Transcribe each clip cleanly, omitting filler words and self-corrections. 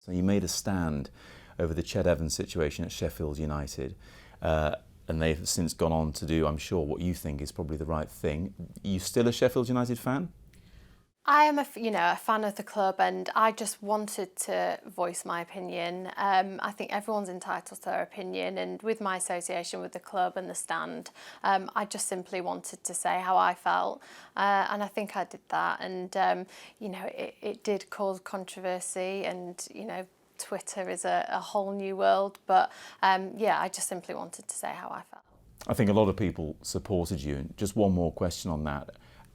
So you made a stand over the Ched Evans situation at Sheffield United, and they've since gone on to do, I'm sure, what you think is probably the right thing. Are you still a Sheffield United fan? I am a fan of the club, and I just wanted to voice my opinion. I think everyone's entitled to their opinion, and with my association with the club and the stand, I just simply wanted to say how I felt, and I think I did that. And it did cause controversy, and Twitter is a whole new world. But I just simply wanted to say how I felt. I think a lot of people supported you. Just one more question on that.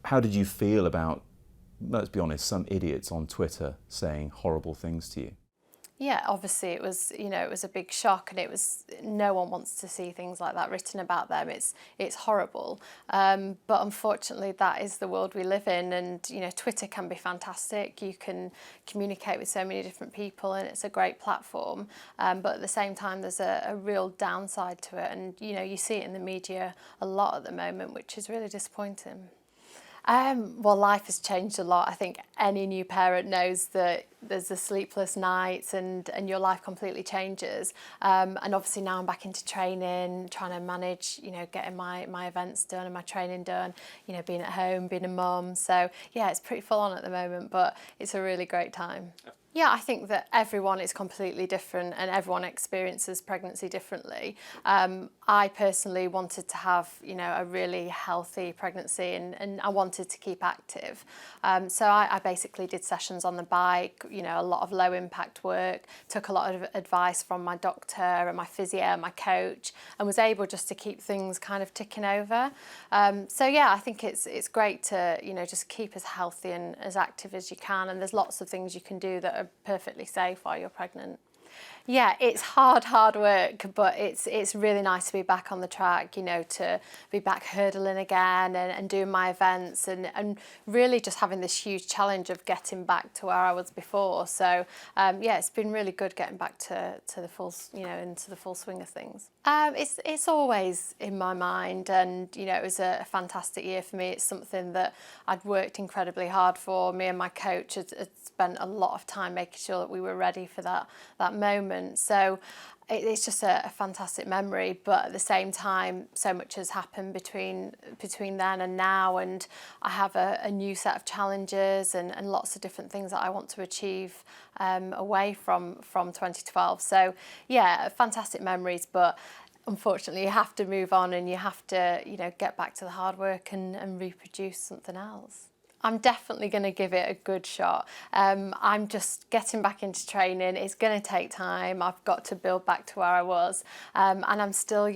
How did you feel about, let's be honest, some idiots on Twitter saying horrible things to you? Yeah, obviously it was a big shock, and no one wants to see things like that written about them. It's horrible, but unfortunately that is the world we live in. And Twitter can be fantastic. You can communicate with so many different people, and it's a great platform. But at the same time, there's a real downside to it, and you see it in the media a lot at the moment, which is really disappointing. Well, life has changed a lot. I think any new parent knows that there's the sleepless nights, and your life completely changes. And obviously now I'm back into training, trying to manage, getting my events done and my training done, being at home, being a mum. So yeah, it's pretty full on at the moment, but it's a really great time. Yeah, I think that everyone is completely different, and everyone experiences pregnancy differently. I personally wanted to have, a really healthy pregnancy, and I wanted to keep active. So I basically did sessions on the bike, a lot of low impact work, took a lot of advice from my doctor and my physio and my coach, and was able just to keep things kind of ticking over. So yeah, I think it's great to, just keep as healthy and as active as you can, and there's lots of things you can do that are perfectly safe while you're pregnant. Yeah, it's hard work, but it's really nice to be back on the track, to be back hurdling again and doing my events, and really just having this huge challenge of getting back to where I was before. So it's been really good getting back to the full, into the full swing of things. It's always in my mind, and it was a fantastic year for me. It's something that I'd worked incredibly hard for. Me and my coach had spent a lot of time making sure that we were ready for that moment. So it's just a fantastic memory, but at the same time, so much has happened between then and now, and I have a new set of challenges and lots of different things that I want to achieve away from 2012. So yeah, fantastic memories, but unfortunately you have to move on, and you have to get back to the hard work and reproduce something else. I'm definitely going to give it a good shot. I'm just getting back into training. It's going to take time. I've got to build back to where I was. And I'm still,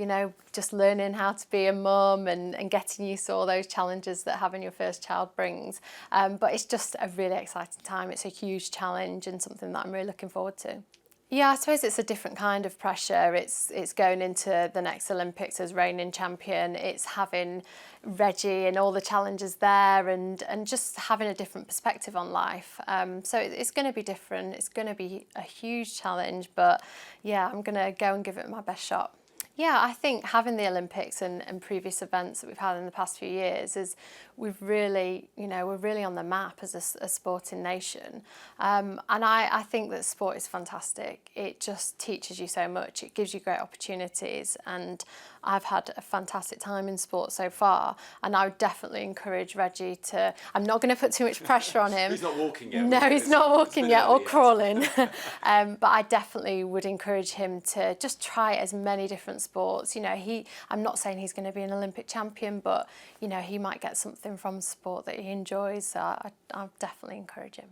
just learning how to be a mum and getting used to all those challenges that having your first child brings. But it's just a really exciting time. It's a huge challenge and something that I'm really looking forward to. Yeah, I suppose it's a different kind of pressure. It's going into the next Olympics as reigning champion. It's having Reggie and all the challenges there, and just having a different perspective on life. So it's going to be different. It's going to be a huge challenge, but yeah, I'm going to go and give it my best shot. Yeah, I think having the Olympics and previous events that we've had in the past few years is we're really on the map as a sporting nation. And I think that sport is fantastic. It just teaches you so much. It gives you great opportunities, and I've had a fantastic time in sport so far, and I would definitely encourage Reggie to, I'm not going to put too much pressure on him. He's not walking yet. No, he's not walking yet or crawling. But I definitely would encourage him to just try as many different sports. I'm not saying he's going to be an Olympic champion, but he might get something from sport that he enjoys. So I'll definitely encourage him.